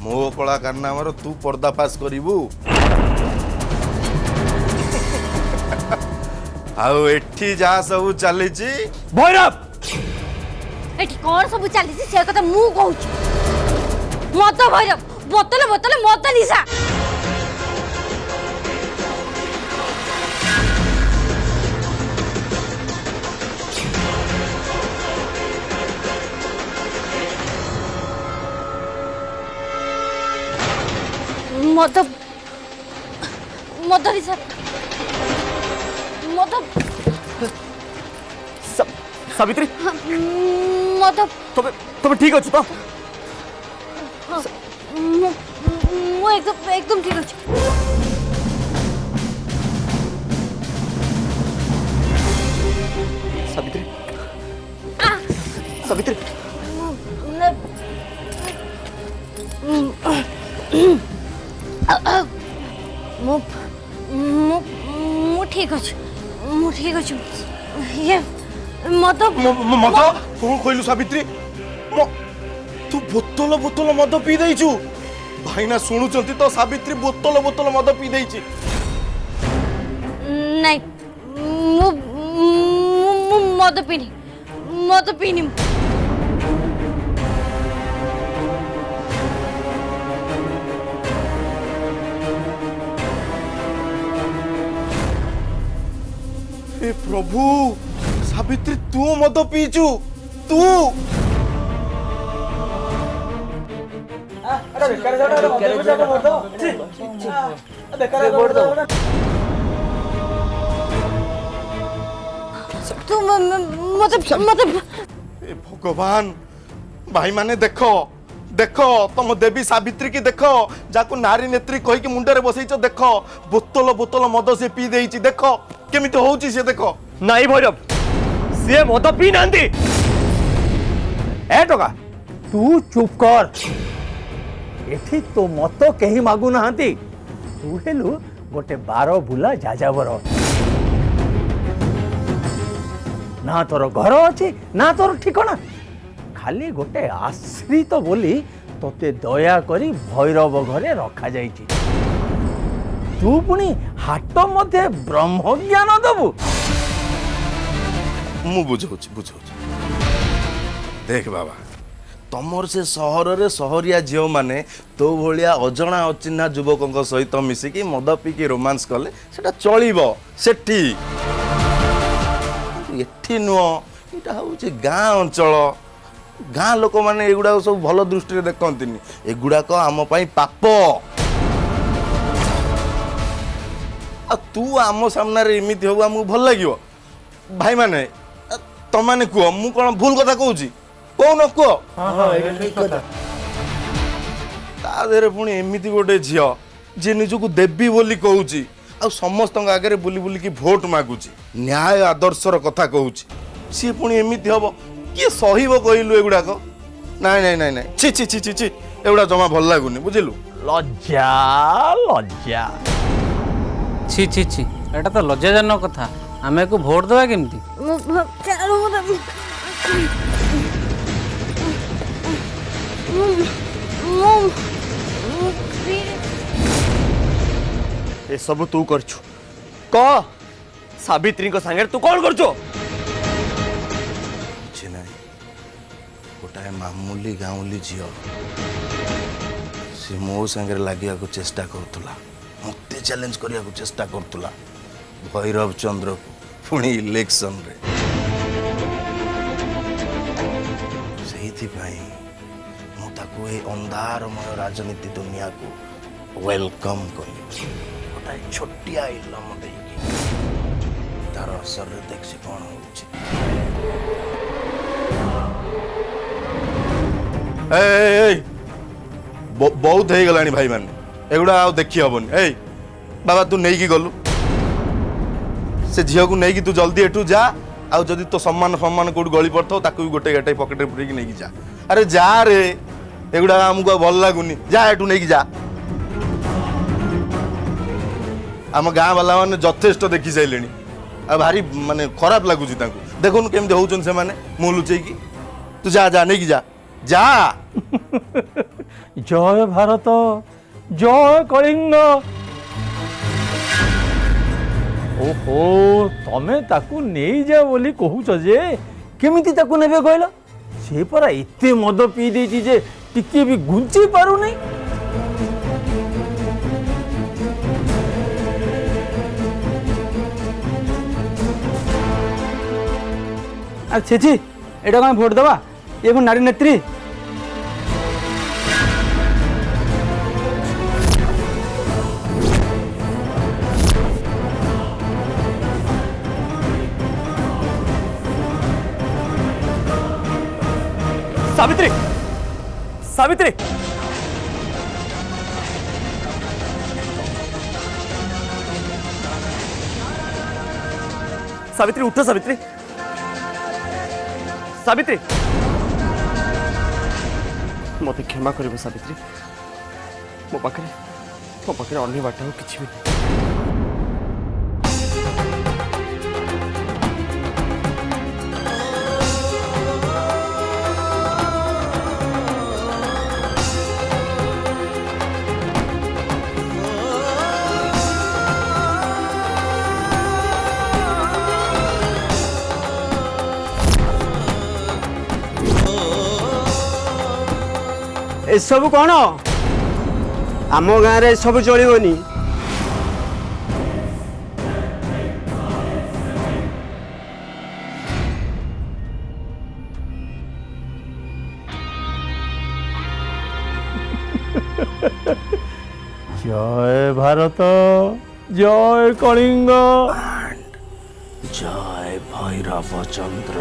मो कला कारनामार तू पर्दाफाश करू आउ एठी जा सब चली भैरव एठी कौन सब चली से कथा मु कहूँ मत भैरव बोतल बोतल मत निशा मत मत निशा मत सावित्री मत तबे तबे ठीक अछि तो मु एकदम ठीक अछि सावित्री सावित्री मु मु मु ठीक अछि ये मत मत कौन कहलु सावित्री तू बोतल बोतल मद पी देइछु भाईना शुणुचंती तो सावित्री बोतल बोतल मद पी देइछि नहीं मु मद पीनी हे प्रभु सावित्री तू मद पीचु तू तू मत ए भगवान भाई माने देखो देखो तुम देवी सावित्री की देखो जाको नारी नेत्री कही कि मुंडे बसईच देखो बोतल बोतल मद से पी देइछि देखो केमिति होउछि से देखो नहीं भैरव सी मद पी नांती ए टका तू चुप कर एठी तो मत कहीं मागु नाहांती तू हेलु गोटे 12 बुला जाजावर ना तोर घर अछि ना तोर ठिकाना खाली गोटे आश्रित बोली तोते दया करी भैरव घरे रखा जाइछि तू पुणी हाट मध्य ब्रह्म ज्ञान दबु मु बुझौछि देख बाबा तमर से सहर रे सहरिया झील माने तो भलिया अजणा अचिन्हा युवकों सहित मिसिकी मद पीकी रोमांस कले सेटा चलिबो सेठी एठी नुह एटा होउछि गाँ अंचल गाँ लोक माने एगुडा सब भल दृष्टि रे देखंतिनी एगुडा को आम पई पाप आ तू आम सामने रे इमिति हो हमहु भल लागिवो भाई माने तुम माने कुह मु कोन भूल कथा कहूछि कौन कह तादेरे पुणी एमिति गोटे झियो जे निजको देवी बोली कहूछि आ समस्त आगे बुली बुली की भोट मागुछि न्याय आदर्शर कथा कहूछि सी पुणी एमिति हबो किए सहिबो कहलु एगुडा को नाइ नाइ नाइ नाइ छी छी छी छी छी एगुडा जमा भल लागुनी बुझिलु लज्जा लज्जा छी छी छी एटा तो लज्जाजनक कथा आमे को भोट देबा केमती ए सब तू करछु क सावित्री को संगे तू कौन करछु छी नाही गोटाए मामूली गाउली झियो से मो संगे लागिया को चेष्टा करतुला मते चैलेंज करिया को चेष्टा करतुला भैरव चंद्र को पुणी इलेक्शन रे सेहिथि भाई मु ताको ए अंधारमय राजनीति दुनिया को वेलकम कली गोटाए छोटिया इलम देकी तार असर रे देखि कोन होउछि ए बहुत हो गलानी भाई माने एगुड़ा आ देखी हबनी ए बाबा तू नहीं गलु से झील को नहीं तू जल्दी एठू जा आउ जदि तो सम्मान सम्मान कोड गली पड़थो ताकू भी गोटे गाटे पकेट पुरी की नहीं जा अरे जा रे एगुड़ा हमको भल लगुनी जा एठू नहीं जा आम गाँ वाला मैंने जथेष देखी सारे आ भारी माने खराब लगुच देखुन केमती होउछन से माने मुँह लुचेकी तू जा जा नहीं जा जा जय भारत जय कलिंग। ओहो तमे ताकू नहीं जा बोली कहूच जे केमिति ताकू नेबे कहला से परा एते मद पी देची जे टिके भी गुंची पारु नहीं। अच्छे छी एटा कौन भोट दबा ये नारी नेत्री। सावित्री सावित्री सावित्री उठ सावित्री सावित्री मत क्षमा कर सावित्री मो पाखे अन्य बाट कि भी ए सब कौन आम गाँव रे सब चलबनी। जय भारत जय कलिंग जय भैरव चंद्र।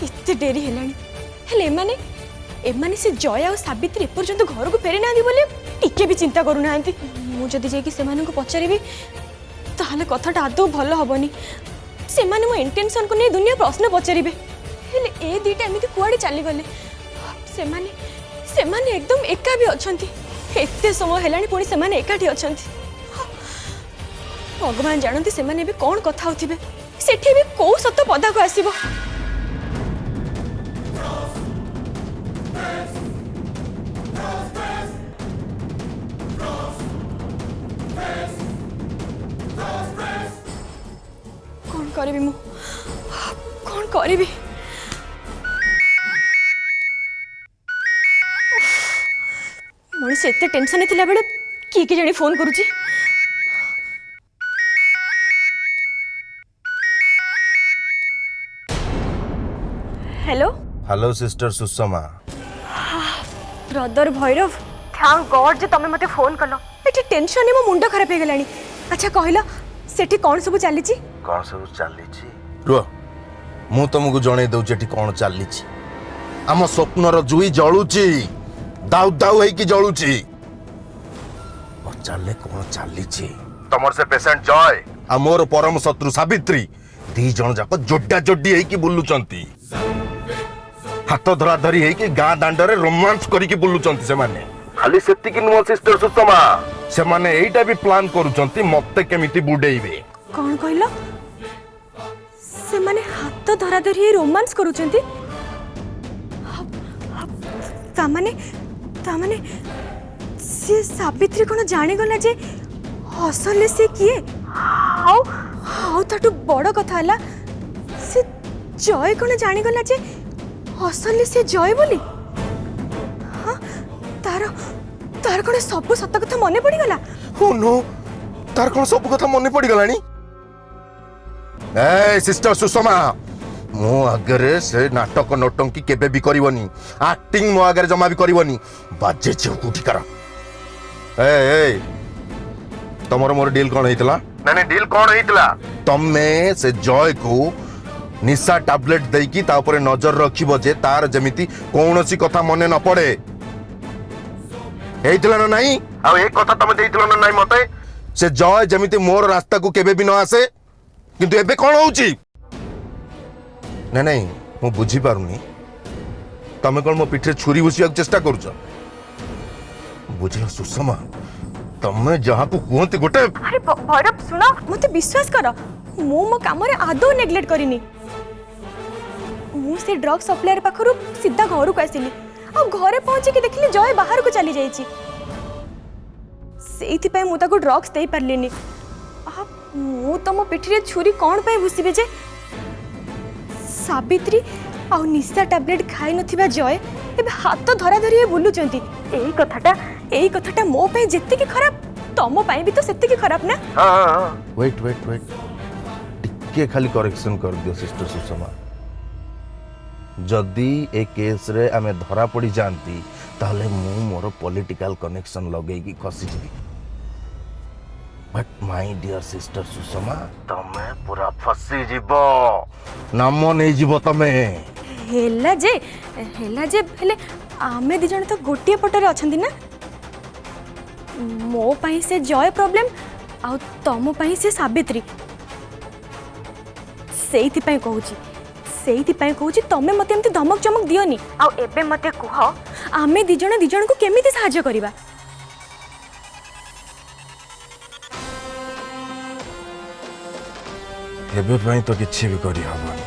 एते डेरी हेलानी हेले एमाने एमाने से जया और सावित्री एपर्यंत घर को फेरी ना बोले टिके भी चिंता करू ना। मु जदि जाई कि सेमानन को पचारिबी ताहले कथाटा आदौ भल हबनी। सेमाने मो इंटेंशन को नै दुनिया प्रश्न पचारिबे हेले ए दीटा एमिति कुआडे चली गले। सेमाने सेमाने एकदम एका भी अछंती एते समय हेलानी पुणी सेमाने एकाठी अछंती। भगवान जानती सेमाने भी कोन कथा होथिबे सेठी भी को सत पदा को आसीबो। कौन करी मु कौन करी मनीष एते टेंशन थिला बेले किए जानी फोन करूची। Hello hello sister Sushma. Brother Bhairav thank God जे तमे मते फोन कलो एठी टेंशन में मो मुंडा खराब हे गेलानी। अच्छा कहला सेठी कौन सब चलीची कौन सब चलीची रुह मु तुमको जणे दउची एठी कौन चलीची। आम स्वप्नर जुई जळुची दाउ दाउ है कि जळुची पचारले कौन चलीची। तमर से पेशेंट जय आ मोर परम शत्रु सावित्री दी जण जाक जोड्डा जोड्डी है कि बुल्लुचंती हाथ धरा धरी है कि गाँ दांडरे रोमांस करिके बुल्लुचंती से माने। खाली सेति कि नो सिस्टर सुषमा से माने एइटा भी प्लान करूचंती मत्ते केमिति बुडेइबे। कौन कहला से माने हाथ धरा धरी रोमांस करूचंती ता माने से सावित्री कोन जाने गला जे हसले से किए हाउ हाउ ताटू बड़ कथा हला से जय कोन जाने गला जे हसले से जय बोली। हां तार तार कोन सब सत कथा मने पड़ी गला। ओ नो तार कोन सब कथा मने पड़ी गलानी। ए सिस्टर सुषमा मो आगरे से नाटक नौटंकी केबे भी करिवनी एक्टिंग मो आगरे जमा भी करिवनी बाजे छ कुठी कर। ए तमर मोर डील कोन हेतला नहीं डील कोन हेतला तमे से जय को निशा टैबलेट देकी ता ऊपर नजर रखिबो जे तार जेमिति कोनोसी कथा मने न पड़े हेतला ना नहीं। आ एक कथा तमे देइतला ना नहीं मते से जय जेमिति मोर रास्ता को केबे भी न आसे किंतु एबे कोन होउची नहीं नहीं मु बुझी पारुनी तमे कौन मो पिठरे छुरी भूसिया चेष्टा करूछ बुझल सुषमा तमे जहाँ को कहते गोटे अरे भैरव सुन मते विश्वास कर मो काम रे आदौ नेग्लेक्ट करिनी मु से ड्रग सप्लायर पाखरु सीधा घर को आसिली आ घरे पहुंची के देखली जय बाहर को चली जाईची सेइथि पय मु ताको ड्रग्स देई परलिनी आ मु तम पिठिरे छुरी कोन पय भूसीबे जे सावित्री आ निशा टैबलेट खाई नथिबा जय एबे हाथ धरा धरी बुलुचंती एई कथाटा मो पय जेत्ति की खराब तम पय भी तो सेत्ति की खराब ना वेट वेट वेट टिके खाली करेक्शन कर दियो सिस्टर सुषमा जदि ए केस रे आमे धरा पड़ी जानती ताले मु मोर पॉलिटिकल कनेक्शन लगे की खसी जी but my dear sister Sushma तमे पूरा फसी जीवो नाम नहीं जीवो तमे हेला जे हेले आमे दी जण तो गोटिए पटरे अछंती ना मो पई से जय प्रॉब्लम आ तम पई से सावित्री सेइथि पई कहूची तमे मते एमती धमक चमक दियोनी आ एबे मते कुह आमे दी जण को केमिति सहाय्य करिबा एबे पई तो किछि भी करी हबनी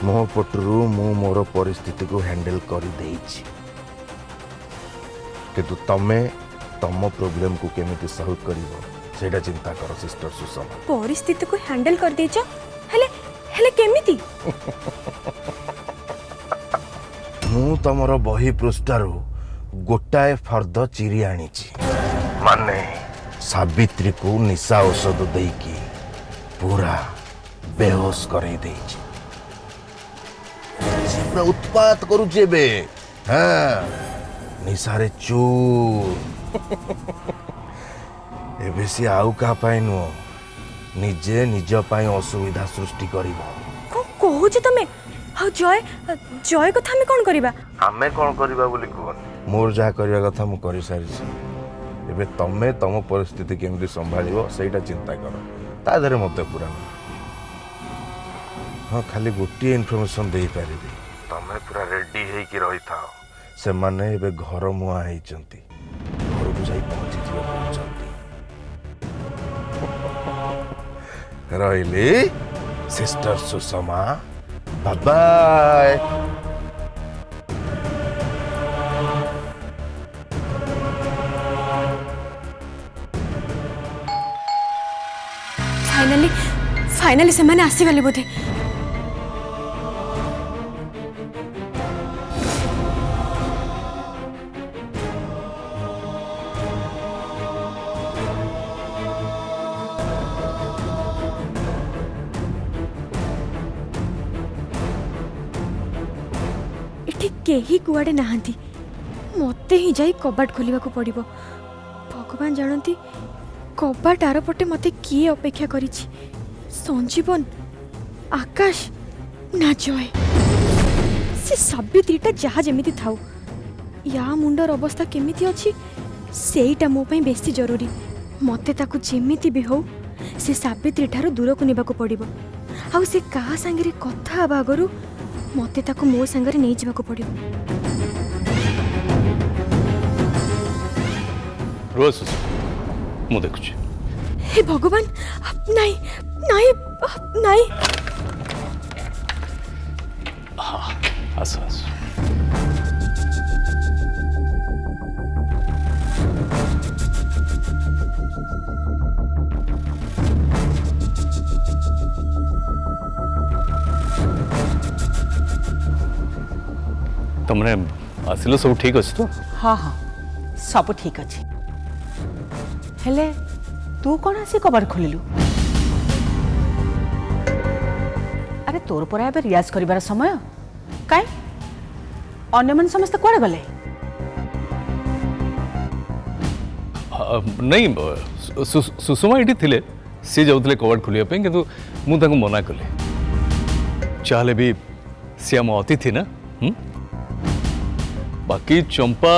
मो पटरू मु मोर परिस्थिति को हैंडल करी देइछि किंतु तमे तम प्रॉब्लम को केमिति सॉल्व करिवो सेटा चिंता करो सिस्टर सुषमा परिस्थिति को हैंडल कर देछ हेले केमिति मु तमर बही पृष्ठारू गोटाए फर्द चिरी आनीची माने सावित्री को निशा औषध देकी पूरा बेहोश करे देइछि पूरा उत्पात करूचे बे हाँ निशारे चूर एबे सी आउ का पाई नु निजे निज पाई असुविधा सृष्टि करिवो को कहूछ तमे हा जय कथा में कोन करिबा आमे कोन करिबा बोली कोन मोर जा करिया कथा मु करि सारिछि एबे तमे तम परिस्थिति केमति संभालिबो सेटा चिंता करो ता धरे मते पूरा हाँ खाली गोटे इनफॉरमेशन दे पारिबी तमे पूरा रेडी हे कि रही थाओ से माने एबे घर मुआ हेचंती घर को जाई पहुंची जियो पहुंचंती रहिली sister Sushma bye bye finally से माने आसी गले बोधे केही कुआडे नाहांती मते ही जाई कबाट खोलिबा को पड़िबो भगवान जानती कबाट आर पटे मते किए अपेक्षा करिछि संजीवन आकाश ना जय से सावित्रीटा जहा जेमिति थाउ या मुंडर अवस्था केमिति अछि सेईटा मो पई बेसी जरूरी मते ताकू जेमिति भी हो से सावित्री ठारो दूर को नेबा को पड़िबो आ से कहा संगे कथा बागरु मते ताको मो संगे नहीं जाबा को पड़िबो रोज मु देखुची हे भगवान नहीं नहीं नहीं हाँ आस आस तुमने आसिल सब ठीक अच्छे तो हाँ हाँ सब ठीक अच्छे हेले तू कौन आसी कबाड़ खोलिलु अरे तोर पर एबे रियाज करिवार समय काई अन्य मन समस्त कोड़े गले नहीं सुषमा ये थिले सी जाउतले कबाड़ खोलिया पे किंतु मु ताको मना कले चाहे भी सी आम अतिथि ना बाकी चंपा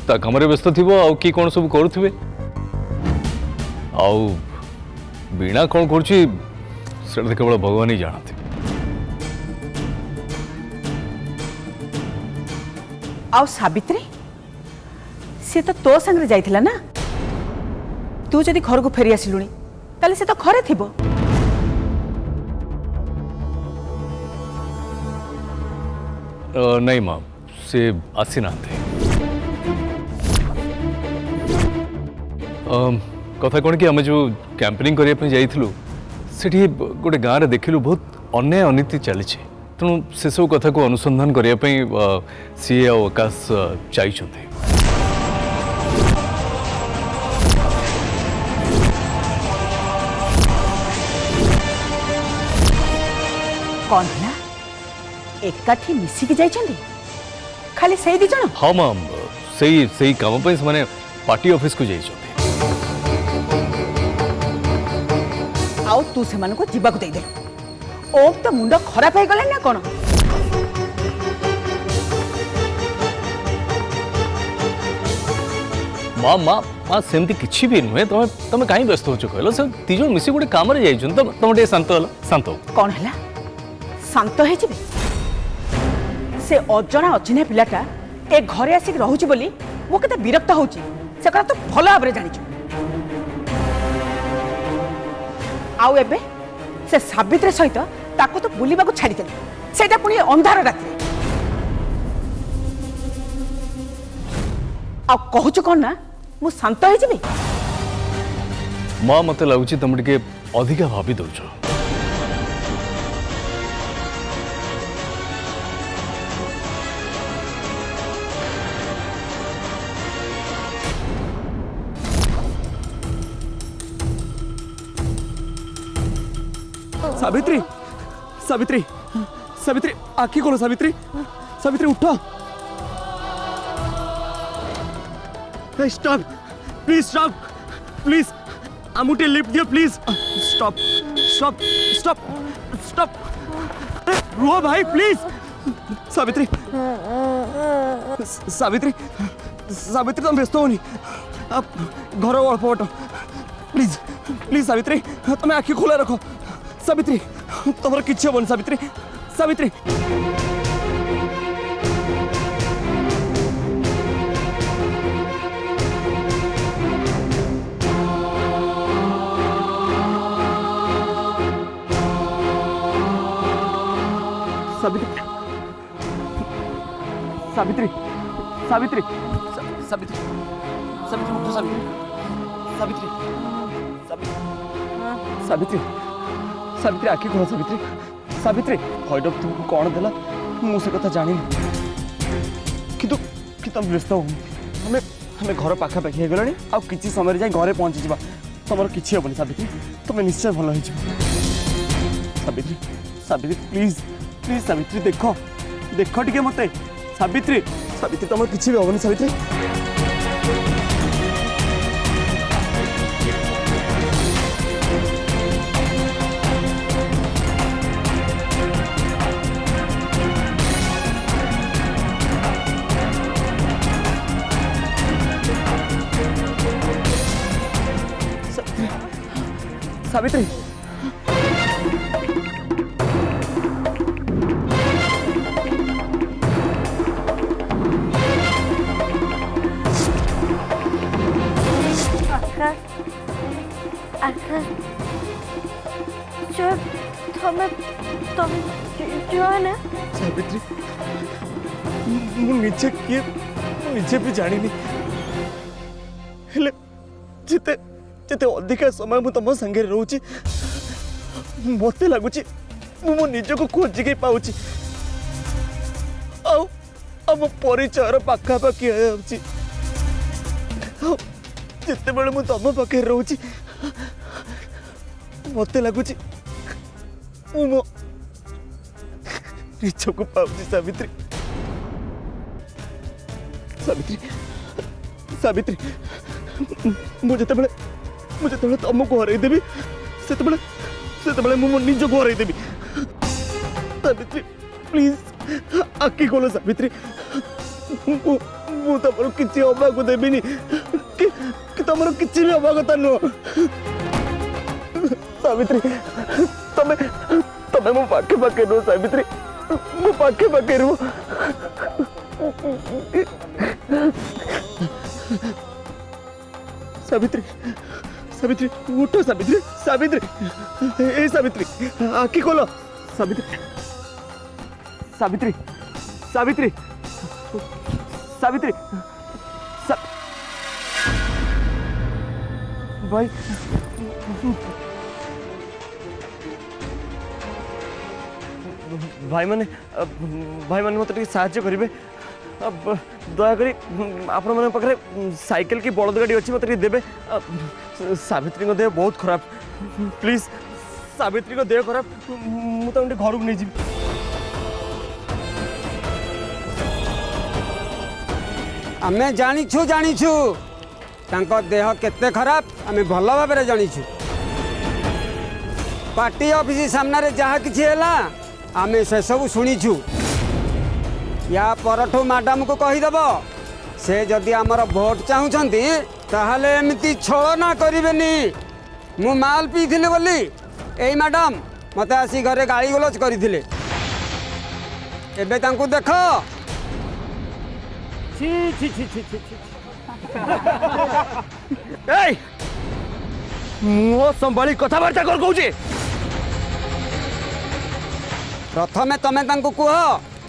ता कमरे व्यस्त थिबो आउ की कोन सब करूथिबे आउ बीणा कोन करछि सेटा केवल भगवान ही जानते आउ सावित्री सी तो तो संगे जाइथिला ना तू जदि घर को फेरी आसिलुनी ताले से तो घरे थिबो नहीं माँ से आसी ना कथा कौन कि आम जो कैंपेनिंग करने जाइलु से गोटे गाँव में देखिलु बहुत अन्याय अनीति चली तेणु से सब कथा को अनुसंधान करने सी आकाश चाहिए। कौन है एकाठी मिसिकी जाइछन्ती खाली सही दी जण हाँ माम सही काम से पार्टी ऑफिस को जाइए आउ तू से को जीवा को दे दे ओम तो मुंड खराब हो गला ना कोन माँ माँ माँ सेमती किसी भी नुहे तुम तुम कहीं व्यस्त हो कहल से तीज मिसी गोटे कम तुम टे शांत हल शांत हो कौन है शांत है से अजଣା अचिन्हा पिलाटा ए घरे आसिक रहुची बोली मो केते विरक्त होची से कथा तो भलो भाबरे जानिछु आउ एबे से सावित्री सहित ताको तो बुलिबा को छाडी देली सेटा पुनी अंधार रात्रि आ कहूछु कोन ना मु शांत है जिबी माँ मत लगुच तुम टे अधिका भाभी दौच सावित्री सावित्री सावित्री आखि खोलो सावित्री सावित्री उठो स्टॉप प्लीज आमुटे लिफ्ट दियो please stop stop stop stop रुओ भाई प्लीज सावित्री सावित्री सावित्री तुम व्यस्त होनी आप घर अल्प बट प्लीज प्लीज सावित्री तुम आखि खोला रखो सावित्री तुम किसी हेन सावित्री सावित्री सावित्री सावित्री सावित्री सावित्री सावित्री उठो सावित्री सावित्री सावित्री सावित्री आखि खोल सावित्री सावित्री भैरव तुमको कौन देला मुझे कथा जानी कि तुम व्यस्त हो हमें हमें घर पाखापाखि हो गलानी आ किसी समय जाए घरे पहुँची जा तुम किसी हेनी सावित्री तुम निश्चय भल हो सावित्री सावित्री प्लीज प्लीज सावित्री देख देख टे मत सावित्री सावित्री तुम किसी भी हेनी सावित्री सावित्री आकाश जो तुम जो है ना सावित्री मुझे किए मुझे भी जानी हेले जिते जिते अधिका समय मु तुम संगे रोची मत लगुच मो निज को खोजिक पाऊँ आम परिचय पाखापाखि जिते बड़े मु तुम पाखे रोची मत लगुच मो निज को पाऊँ सावित्री सावित्री सावित्री मुझे तुमको हरदेवी से मो निज को हरदेवी सावित्री प्लीज आखि खोलो सावित्री तुम किसी हवा को देवी कि तुम किसी भी हवा कथा नुह सावित्री तुम्हें मो पाखे पाखे रो सावित्री मो पाखे पाखे रो सावित्री सावित्री उठो सावित्री सावित्री ए सावित्री आखि खोलो सावित्री सावित्री सावित्री सावित्री भाई भाई माने मत साहाଯ୍य करेंगे दयाकोरी आपण मन पाखे साइकिल की बलद गाड़ी अच्छी मत देवे सावित्री को देह बहुत खराब प्लीज सावित्री को देह खराब मुझे घर को नहीं जी आमे जानिछु जानिछु तांको देह केते खराब आमे भल भाबरे जानिछु पार्टी ऑफिस सामने रे जहा किछि हैला आमे से सब सुनिछु या परठो मैडम को कही दबो से जदि आमर भोट चाहुछंती ताहले एमिति छळना करिवेनी मु माल पीथिले बोली एई मैडम मते आसी घरे गाली गलोच करिथिले एबे तांको देखो छी छी छी छी छी ए मुह संभाली कथाबार्ता कर कहूची प्रथमे तमे तांको कुह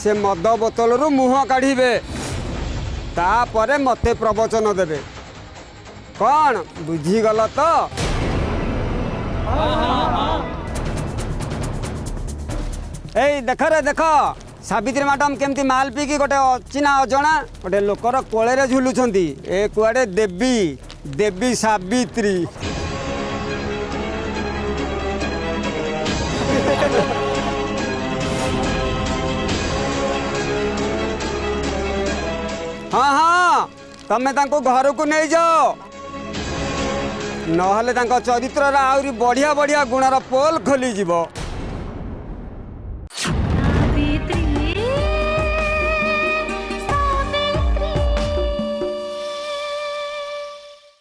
से मद बोतल रु मुह काढ़िबे तापरे मते प्रवचन देबे कौन बुझीगल तो ए देख रे देख सावित्री मैडम केमती माल पीकी गोटे अचिना अजणा गोटे लोकर कोळे झुलुछंती ए कुआडे देवी देवी सावित्री हाँ हाँ तमे तांको घर को नहीं जाओ नहले तांको चरित्र आहरी बढ़िया बढ़िया गुणर पोल खोली जीवो।